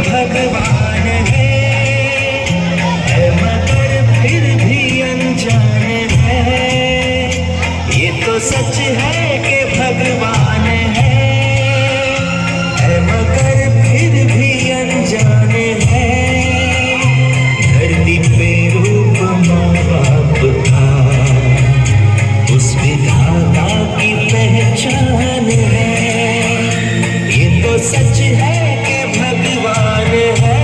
भगवान है मगर फिर भी अनजान है। ये तो सच है कि भगवान है मगर फिर भी अनजान है। धरती पे रूप माँ बाप था, उस विधाता की पहचान है। ये तो सच है कि भगवान है।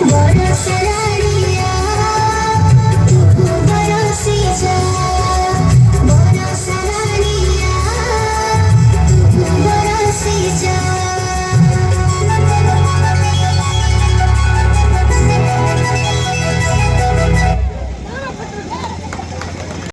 What